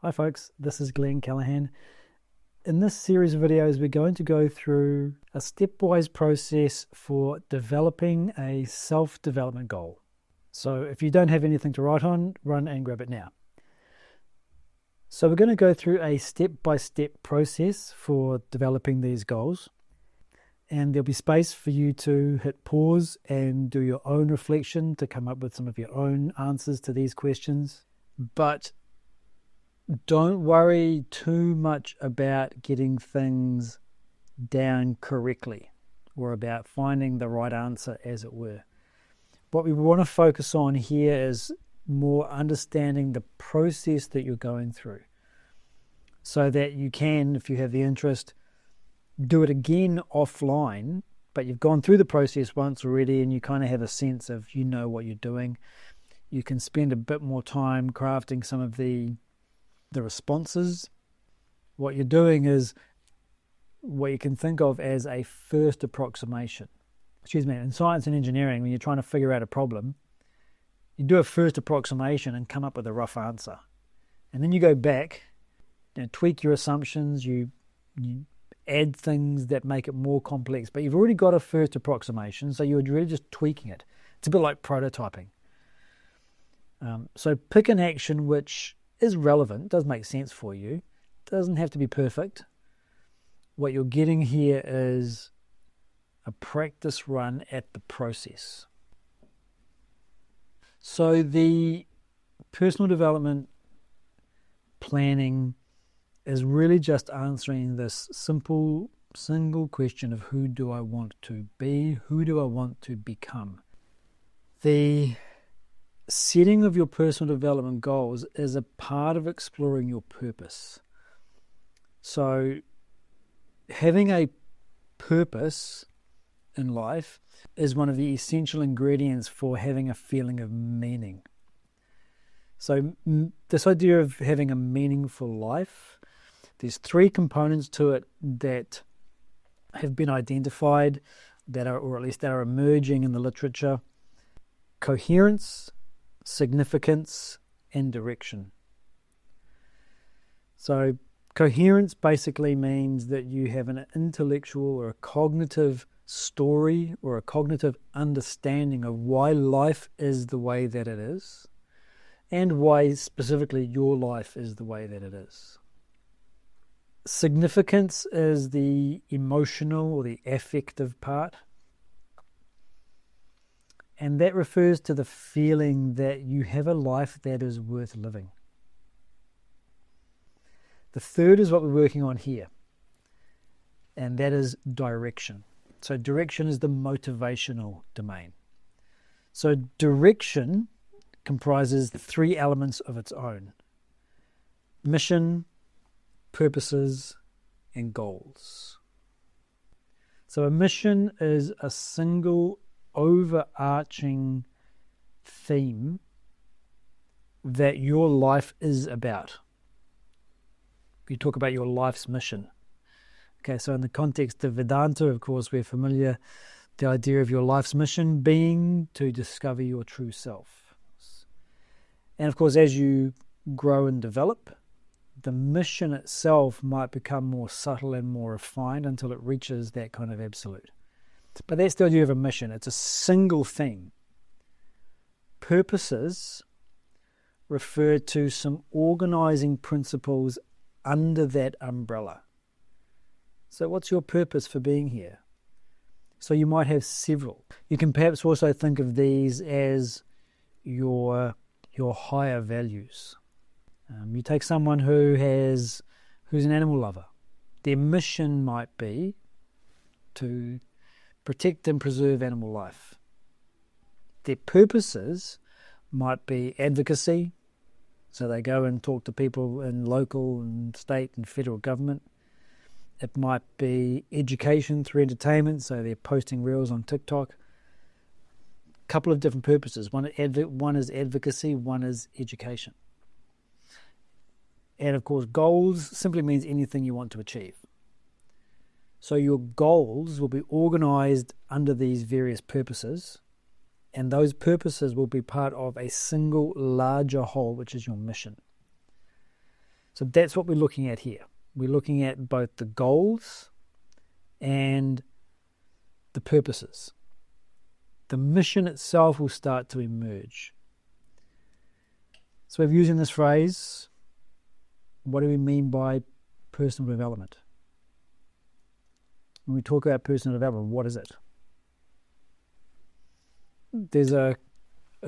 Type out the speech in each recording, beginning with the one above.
Hi folks, this is Glenn Callahan. In this series of videos, we're going to go through a stepwise process for developing a self-development goal. So if you don't have anything to write on, run and grab it now. So we're going to go through a step-by-step process for developing these goals. And there'll be space for you to hit pause and do your own reflection to come up with some of your own answers to these questions. But don't worry too much about getting things down correctly or about finding the right answer, as it were. What we want to focus on here is more understanding the process that you're going through so that you can, if you have the interest, do it again offline, but you've gone through the process once already and you kind of have a sense of you know what you're doing. You can spend a bit more time crafting some of the responses. What you're doing is what you can think of as a first approximation. In science and engineering, when you're trying to figure out a problem, you do a first approximation and come up with a rough answer. And then you go back, tweak your assumptions, you add things that make it more complex, but you've already got a first approximation, so you're really just tweaking it. It's a bit like prototyping. So pick an action which is relevant, does make sense for you, doesn't have to be perfect. What you're getting here is a practice run at the process. So the personal development planning is really just answering this simple, single question of who do I want to be, who do I want to become. The setting of your personal development goals is a part of exploring your purpose. So having a purpose in life is one of the essential ingredients for having a feeling of meaning. So this idea of having a meaningful life, there's three components to it that have been identified, or at least that are emerging in the literature: coherence, significance, and direction. So coherence basically means that you have an intellectual or a cognitive story or a cognitive understanding of why life is the way that it is and why specifically your life is the way that it is. Significance is the emotional or the affective part. And that refers to the feeling that you have a life that is worth living. The third is what we're working on here, and that is direction. So direction is the motivational domain. So direction comprises the three elements of its own: mission, purposes, and goals. So a mission is a single overarching theme that your life is about. You talk about your life's mission. Okay, so in the context of Vedanta, of course, we're familiar the idea of your life's mission being to discover your true self. And of course, as you grow and develop, the mission itself might become more subtle and more refined until it reaches that kind of absolute. But that's the idea of a mission. It's a single thing. Purposes refer to some organizing principles under that umbrella. So what's your purpose for being here? So you might have several. You can perhaps also think of these as your higher values. You take someone who's an animal lover. Their mission might be to protect and preserve animal life. Their purposes might be advocacy, so they go and talk to people in local and state and federal government. It might be education through entertainment, so they're posting reels on TikTok. A couple of different purposes. One is advocacy, one is education. And of course, goals simply means anything you want to achieve. So your goals will be organized under these various purposes, and those purposes will be part of a single larger whole, which is your mission. So that's what we're looking at here. We're looking at both the goals and the purposes. The mission itself will start to emerge. So we're using this phrase, what do we mean by personal development? When we talk about personal development, what is it? There's a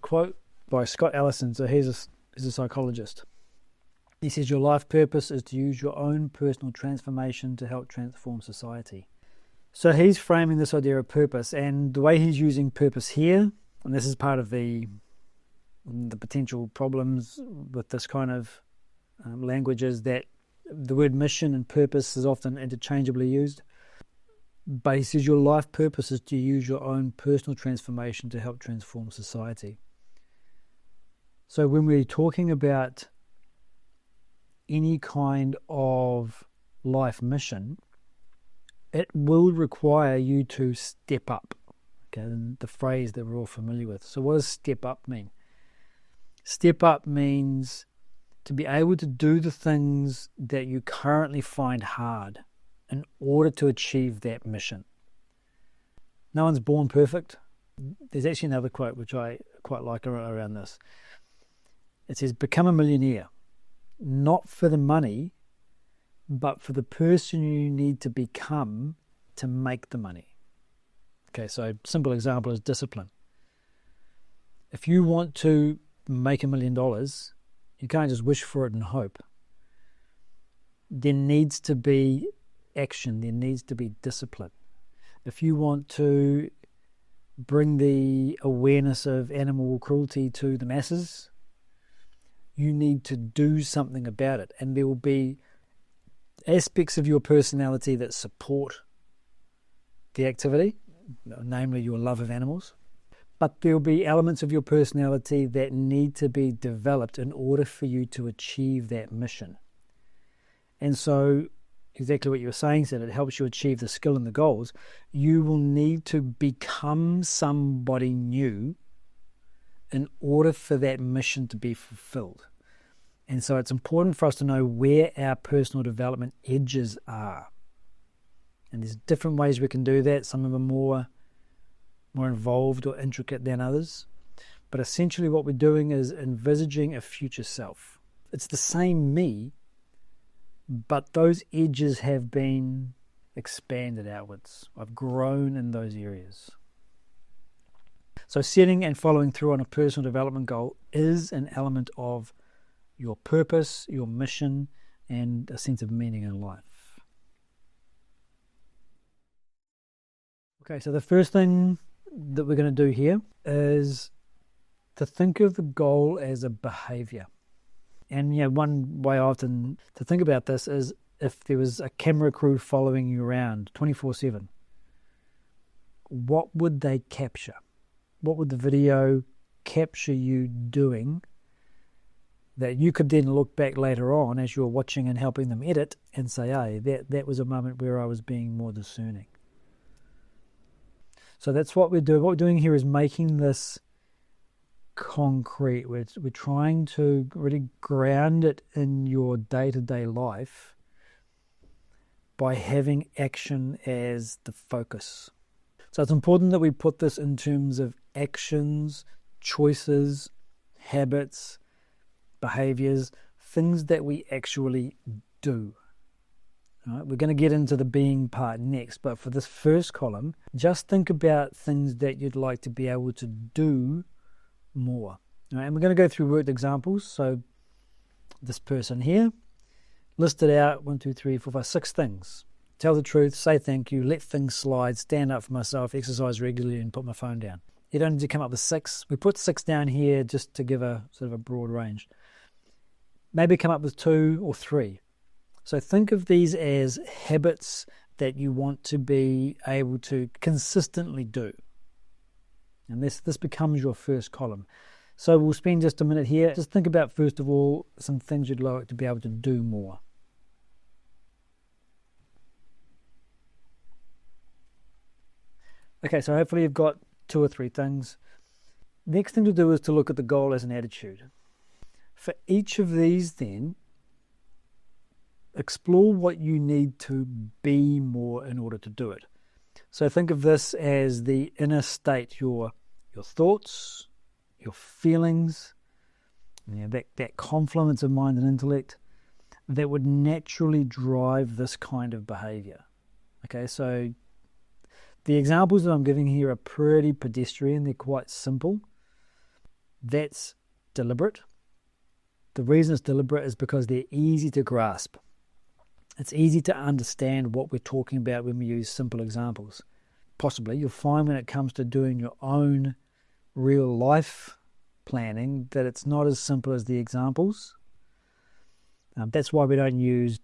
quote by Scott Allison, so he's a psychologist. He says, your life purpose is to use your own personal transformation to help transform society. So he's framing this idea of purpose, and the way he's using purpose here, and this is part of the potential problems with this kind of language, is that the word mission and purpose is often interchangeably used. But he says your life purpose is to use your own personal transformation to help transform society. So when we're talking about any kind of life mission, it will require you to step up. Okay, and the phrase that we're all familiar with. So what does step up mean? Step up means to be able to do the things that you currently find hard in order to achieve that mission. No one's born perfect. There's actually another quote which I quite like around this. It says, become a millionaire, not for the money, but for the person you need to become to make the money. Okay, so simple example is discipline. If you want to make $1 million, you can't just wish for it and hope. There needs to be action, there needs to be discipline. If you want to bring the awareness of animal cruelty to the masses, you need to do something about it, and there will be aspects of your personality that support the activity, namely your love of animals, but there will be elements of your personality that need to be developed in order for you to achieve that mission. And so exactly what you were saying, said it helps you achieve the skill and the goals. You will need to become somebody new in order for that mission to be fulfilled. And so it's important for us to know where our personal development edges are. And there's different ways we can do that. Some of them are more involved or intricate than others. But essentially what we're doing is envisaging a future self. It's the same me, but those edges have been expanded outwards. I've grown in those areas. So setting and following through on a personal development goal is an element of your purpose, your mission, and a sense of meaning in life. Okay, so the first thing that we're going to do here is to think of the goal as a behaviour. And one way I often to think about this is if there was a camera crew following you around 24/7, what would they capture? What would the video capture you doing that you could then look back later on as you're watching and helping them edit and say, hey, that was a moment where I was being more discerning. So that's what we're doing. What we're doing here is making this concrete. We're trying to really ground it in your day-to-day life by having action as the focus. So it's important that we put this in terms of actions, choices, habits, behaviors, things that we actually do. All right, we're going to get into the being part next, but for this first column, just think about things that you'd like to be able to do more. All right, and we're going to go through worked examples. So this person here listed out 1, 2, 3, 4, 5, 6 things. Tell the truth, say thank you, let things slide, stand up for myself, exercise regularly, and put my phone down. You don't need to come up with 6. We put 6 down here just to give a sort of a broad range. Maybe come up with 2 or 3. So think of these as habits that you want to be able to consistently do. And this becomes your first column. So we'll spend just a minute here. Just think about, first of all, some things you'd like to be able to do more. Okay, so hopefully you've got 2 or 3 things. Next thing to do is to look at the goal as an attitude. For each of these then, explore what you need to be more in order to do it. So think of this as the inner state, your thoughts, your feelings, that confluence of mind and intellect that would naturally drive this kind of behavior. Okay, so the examples that I'm giving here are pretty pedestrian. They're quite simple. That's deliberate. The reason it's deliberate is because they're easy to grasp. It's easy to understand what we're talking about when we use simple examples. Possibly you'll find when it comes to doing your own real life planning that it's not as simple as the examples. That's why we don't use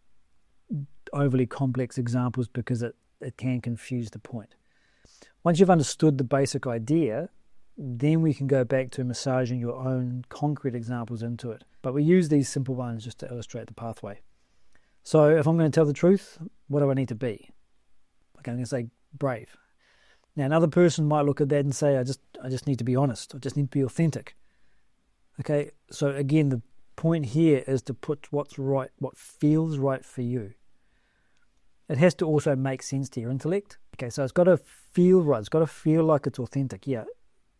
overly complex examples, because it can confuse the point. Once you've understood the basic idea, then we can go back to massaging your own concrete examples into it. But we use these simple ones just to illustrate the pathway. So if I'm going to tell the truth, what do I need to be? Okay, I'm going to say brave. Now another person might look at that and say, I just need to be honest. I just need to be authentic. Okay, so again, the point here is to put what's right, what feels right for you. It has to also make sense to your intellect. Okay, so it's got to feel right. It's got to feel like it's authentic. Yeah,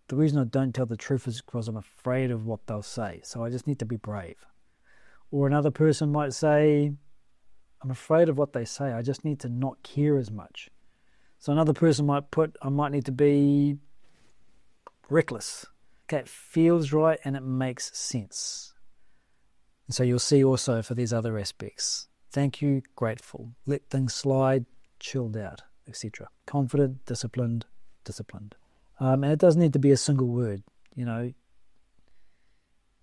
the reason I don't tell the truth is because I'm afraid of what they'll say. So I just need to be brave. Or another person might say, I'm afraid of what they say. I just need to not care as much. So another person might put, I might need to be reckless. Okay, it feels right and it makes sense. And so you'll see also for these other aspects. Thank you, grateful, let things slide, chilled out, etc. Confident, disciplined. And it doesn't need to be a single word.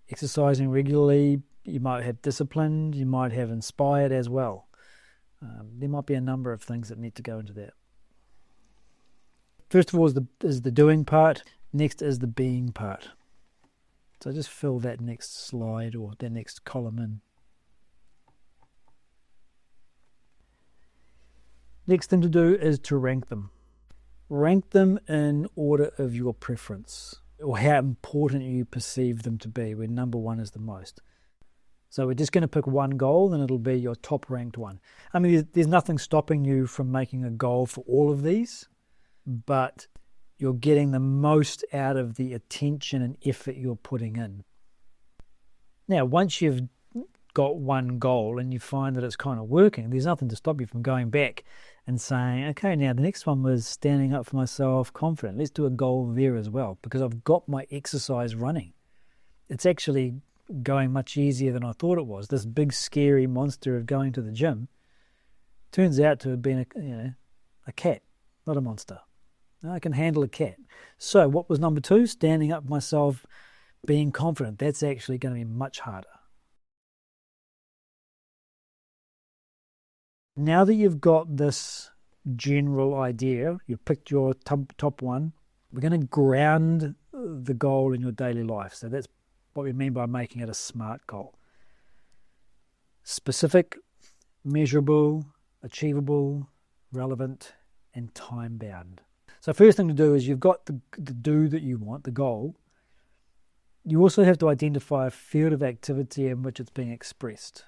Exercising regularly, you might have disciplined, you might have inspired as well. There might be a number of things that need to go into that. First of all is the doing part. Next is the being part. So just fill that next slide or that next column in. Next thing to do is to rank them. Rank them in order of your preference, or how important you perceive them to be, where number one is the most. So we're just going to pick one goal and it'll be your top ranked one. I mean, there's nothing stopping you from making a goal for all of these, but you're getting the most out of the attention and effort you're putting in. Now, once you've got one goal and you find that it's kind of working, there's nothing to stop you from going back and saying, okay, now the next one was standing up for myself, confident. Let's do a goal there as well, because I've got my exercise running. It's actually going much easier than I thought it was. This big scary monster of going to the gym turns out to have been a cat, not a monster. I can handle a cat. So what was number two? Standing up for myself, being confident. That's actually going to be much harder. Now that you've got this general idea, you've picked your top one, we're going to ground the goal in your daily life. So that's what we mean by making it a SMART goal. Specific, measurable, achievable, relevant, and time-bound. So first thing to do is you've got the do that you want, the goal. You also have to identify a field of activity in which it's being expressed.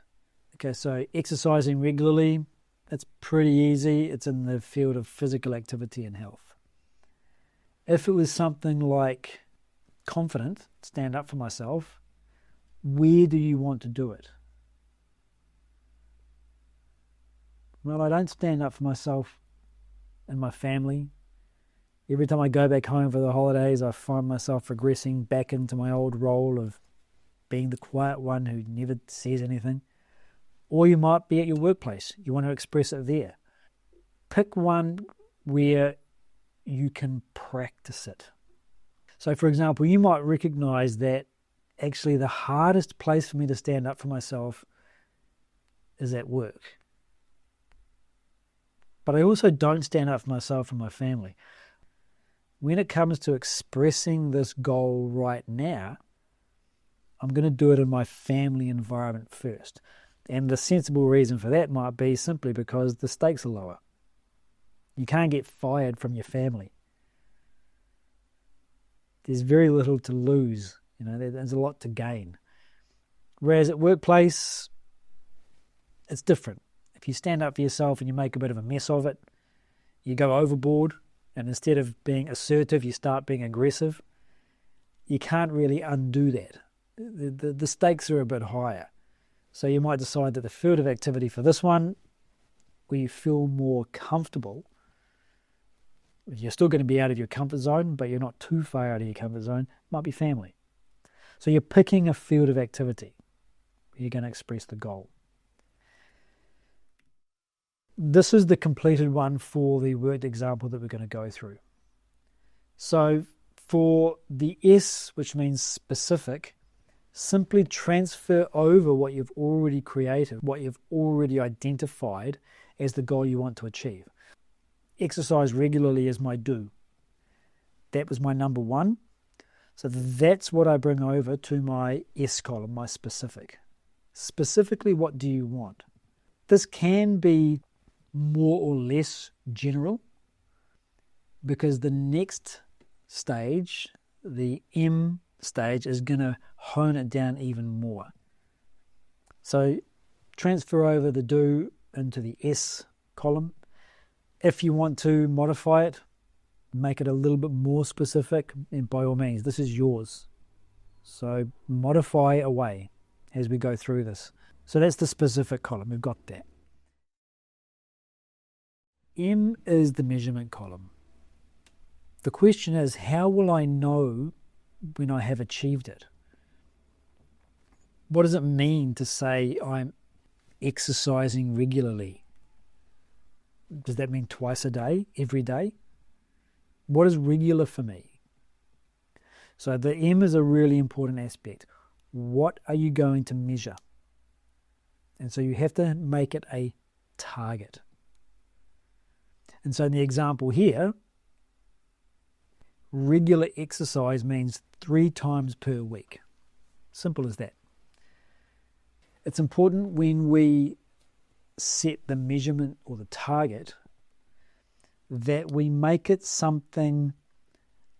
Okay, so exercising regularly, that's pretty easy. It's in the field of physical activity and health. If it was something like confident, stand up for myself, where do you want to do it? Well, I don't stand up for myself in my family. Every time I go back home for the holidays, I find myself regressing back into my old role of being the quiet one who never says anything. Or you might be at your workplace. You want to express it there. Pick one where you can practice it. So, for example, you might recognize that actually the hardest place for me to stand up for myself is at work. But I also don't stand up for myself and my family. When it comes to expressing this goal right now, I'm going to do it in my family environment first. And the sensible reason for that might be simply because the stakes are lower. You can't get fired from your family. There's very little to lose. There's a lot to gain. Whereas at workplace, it's different. If you stand up for yourself and you make a bit of a mess of it, you go overboard, and instead of being assertive, you start being aggressive, you can't really undo that. The stakes are a bit higher. So you might decide that the field of activity for this one, where you feel more comfortable, you're still going to be out of your comfort zone, but you're not too far out of your comfort zone, might be family. So you're picking a field of activity where you're going to express the goal. This is the completed one for the worked example that we're going to go through. So for the S, which means specific, simply transfer over what you've already created, what you've already identified as the goal you want to achieve. Exercise regularly is my do. That was my number one. So that's what I bring over to my S column, my specific. Specifically, what do you want? This can be more or less general, because the next stage, the M stage, is going to hone it down even more. So transfer over the do into the S column. If you want to modify it, make it a little bit more specific, and by all means, this is yours. So modify away as we go through this. So that's the specific column. We've got that. M is the measurement column. The question is, how will I know when I have achieved it? What does it mean to say I'm exercising regularly? Does that mean twice a day, every day? What is regular for me? So the M is a really important aspect. What are you going to measure? And so you have to make it a target. And so in the example here, regular exercise means 3 times per week. Simple as that. It's important when we set the measurement or the target that we make it something,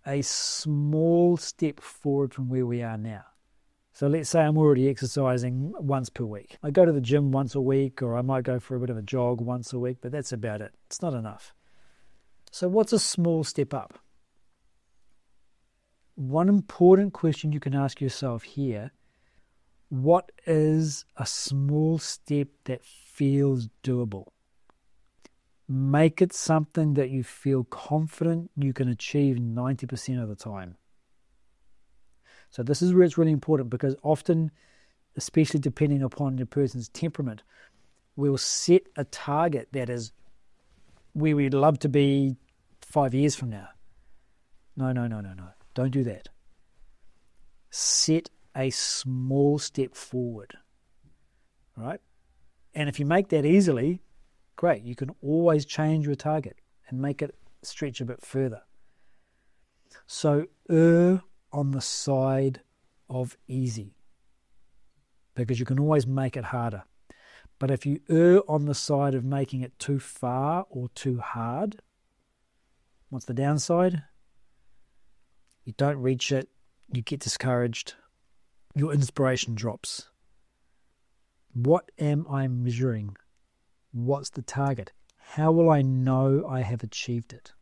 a small step forward from where we are now. So let's say I'm already exercising once per week. I go to the gym once a week, or I might go for a bit of a jog once a week, but that's about it. It's not enough. So what's a small step up? One important question you can ask yourself here: what is a small step that feels doable? Make it something that you feel confident you can achieve 90% of the time. So this is where it's really important, because often, especially depending upon the person's temperament, we'll set a target that is where we'd love to be 5 years from now. No. Don't do that. Set a small step forward. Right? And if you make that easily, great. You can always change your target and make it stretch a bit further. So err on the side of easy, because you can always make it harder. But if you err on the side of making it too far or too hard, what's the downside? You don't reach it, you get discouraged, your inspiration drops. What am I measuring? What's the target? How will I know I have achieved it?